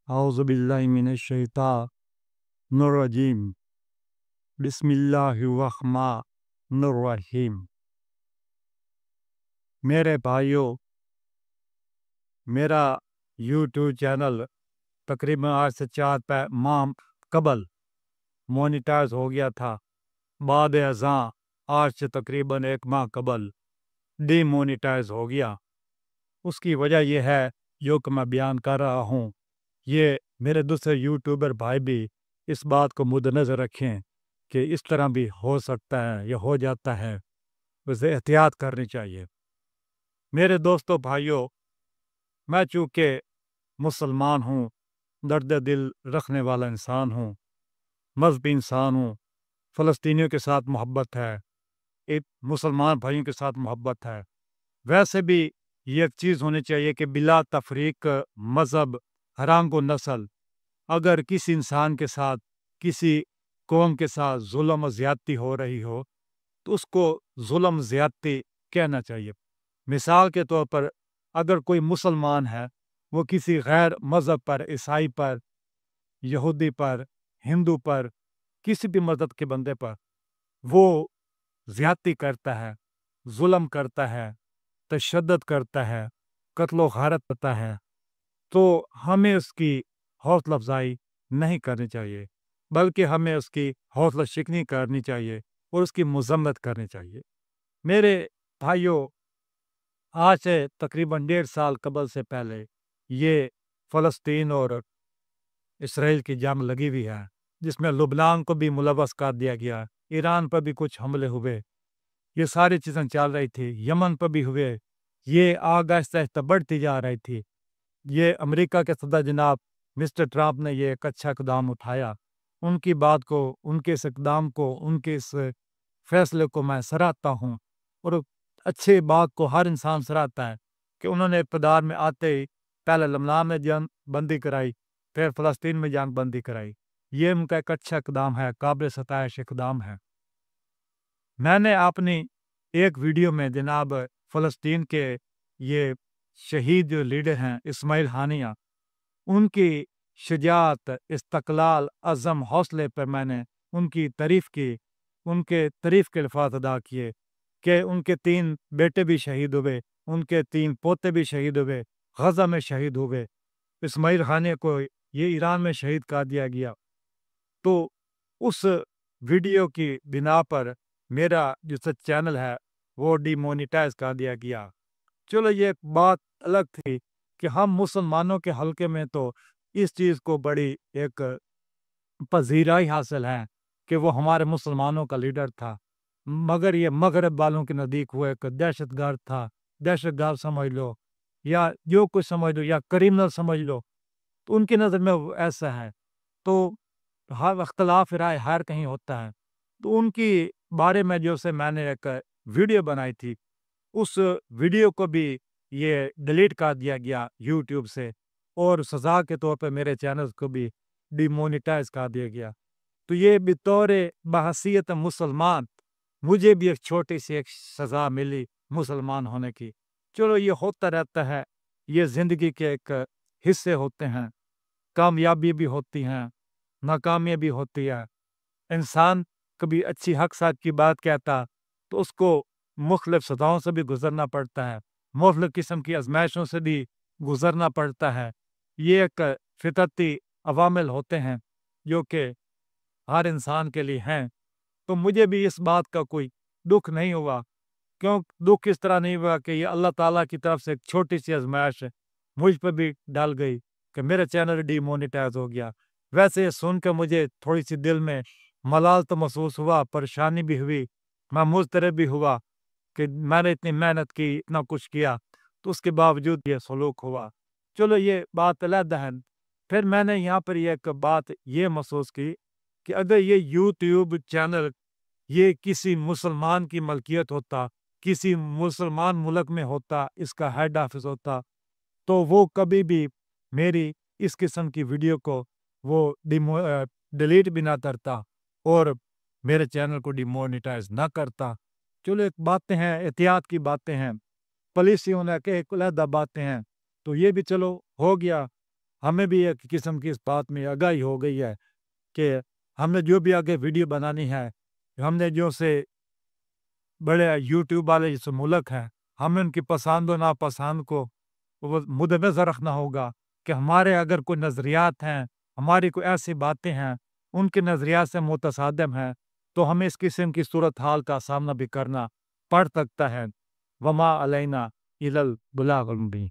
औज़ुबिल्लाहिमिनश्शैतानिर्रजीम बिस्मिल्लाहिर्रहमानिर्रहीम। मेरे भाइयों, मेरा यूट्यूब चैनल तकरीबन आज से 4 माह कबल मोनेटाइज हो गया था। बाद अज़ां आज से तकरीबन 1 माह कबल डीमोनेटाइज हो गया। उसकी वजह यह है जो कि मैं बयान कर रहा हूँ, ये मेरे दूसरे यूट्यूबर भाई भी इस बात को मुद्देनज़र रखें कि इस तरह भी हो सकता है या हो जाता है, उसे एहतियात करनी चाहिए। मेरे दोस्तों भाइयों, मैं चूँकि मुसलमान हूँ, दर्द दिल रखने वाला इंसान हूँ, मजहबी इंसान हूँ, फ़लस्तीनियों के साथ मोहब्बत है, एक मुसलमान भाइयों के साथ मोहब्बत है। वैसे भी ये एक चीज़ होनी चाहिए कि बिला तफरीक मज़हब रंग व नस्ल, अगर किसी इंसान के साथ, किसी कौम के साथ जुल्म ज़्यादती हो रही हो तो उसको जुल्म ज़्यादती कहना चाहिए। मिसाल के तौर पर अगर कोई मुसलमान है, वो किसी गैर मज़हब पर, ईसाई पर, यहूदी पर, हिंदू पर, किसी भी मज़हब के बंदे पर वो ज़्यादती करता है, जुल्म करता है, तशद्दुद करता है, कत्ल गारत करता है, तो हमें उसकी हौसला अफजाई नहीं करनी चाहिए, बल्कि हमें उसकी हौसला शिकनी करनी चाहिए और उसकी मज़म्मत करनी चाहिए। मेरे भाइयों, आज से तकरीबन 1.5 साल कबल से पहले ये फ़लस्तीन और इसराइल की जंग लगी हुई है, जिसमें लुबनान को भी मुलव्वस कर दिया गया, ईरान पर भी कुछ हमले हुए, ये सारी चीज़ें चल रही थी, यमन पर भी हुए, ये आग आहिस्ता-आहिस्ता बढ़ती जा रही थी। ये अमेरिका के सदर जनाब मिस्टर ट्रंप ने ये एक अच्छा इक़दाम उठाया। उनकी बात को, उनके इस इक़दाम को, उनके इस फैसले को मैं सराहता हूँ और अच्छी बात को हर इंसान सराहता है कि उन्होंने इक़्तिदार में आते ही पहले लबनान में जंग बंदी कराई, फिर फ़लस्तीन में जंग बंदी कराई। ये उनका एक अच्छा इक़दाम है, काबिल सताइश इक़दाम है। मैंने अपनी एक वीडियो में जनाब फ़लस्तीन के ये शहीद जो लीडर हैं इस्माइल हानिया, उनकी शुजाअत, इस्तक़लाल, अज़म, हौसले पर मैंने उनकी तारीफ़ की, उनके तारीफ़ के अल्फ़ाज़ अदा किए कि उनके 3 बेटे भी शहीद हुए, उनके 3 पोते भी शहीद हुए, गज़ा में शहीद हुए। इस्माइल हानिया को ये ईरान में शहीद कर दिया गया। तो उस वीडियो की बिना पर मेरा जो चैनल है वो डीमोनेटाइज कर दिया गया। चलो ये एक बात अलग थी कि हम मुसलमानों के हलके में तो इस चीज़ को बड़ी एक पज़ीराई हासिल है कि वो हमारे मुसलमानों का लीडर था, मगर ये मगरब वालों के नज़दीक वो एक दहशतगर्द था, दहशतगर्द समझ लो या जो कुछ समझ लो या क्रिमिनल समझ लो, तो उनकी नज़र में वो ऐसा है। तो हर इख्तलाफ राय हर कहीं होता है। तो उनकी बारे में जो से मैंने एक वीडियो बनाई थी, उस वीडियो को भी ये डिलीट कर दिया गया यूट्यूब से और सज़ा के तौर पे मेरे चैनल को भी डिमोनेटाइज कर दिया गया। तो ये बतौर बहैसियत मुसलमान मुझे भी एक छोटी सी एक सज़ा मिली मुसलमान होने की। चलो ये होता रहता है, ये ज़िंदगी के एक हिस्से होते हैं, कामयाबी भी होती हैं, नाकामियाँ भी होती है। इंसान कभी अच्छी हक साथ की बात कहता तो उसको मुख्तलिफ सज़ाओं से भी गुज़रना पड़ता है, मुख्तलिफ किस्म की आज़माइशों से भी गुज़रना पड़ता है। ये एक फितरती अवामिल होते हैं जो कि हर इंसान के लिए हैं। तो मुझे भी इस बात का कोई दुःख नहीं हुआ। क्यों दुःख इस तरह नहीं हुआ कि ये अल्लाह ताला की तरफ से एक छोटी सी आज़माइश मुझ पर भी डल गई कि मेरा चैनल डीमोनेटाइज हो गया। वैसे ये सुन के मुझे थोड़ी सी दिल में मलाल तो महसूस हुआ, परेशानी भी हुई, मैं मुज़तरब भी हुआ कि मैंने इतनी मेहनत की, इतना कुछ किया, तो उसके बावजूद ये सलूक हुआ। चलो ये बात अलग है। फिर मैंने यहाँ पर ये एक बात ये महसूस की कि अगर ये यूट्यूब चैनल ये किसी मुसलमान की मलकियत होता, किसी मुसलमान मुल्क में होता, इसका हेड ऑफिस होता, तो वो कभी भी मेरी इस किस्म की वीडियो को वो डिलीट भी ना करता और मेरे चैनल को डिमोनेटाइज ना करता। चलो एक बातें हैं, एहतियात की बातें हैं, पॉलिसी होने के एक अलहदा बातें हैं, तो ये भी चलो हो गया। ہمیں بھی ایک قسم کی اس بات میں آگاہی ہو گئی ہے کہ ہم نے جو بھی آگے ویڈیو بنانی ہے، ہم نے جو سے بڑے یوٹیوب والے جیسے ملک ہیں، ہمیں ان کی پسند و ناپسند کو وہ مد نظر رکھنا ہوگا کہ ہمارے اگر کوئی نظریات ہیں، ہماری کوئی ایسی باتیں ہیں، ان کے نظریات سے متصادم ہیں، تو ہمیں اس قسم کی صورتحال کا سامنا بھی کرنا پڑ سکتا ہے۔ وما علینا الا البلاغ المبین۔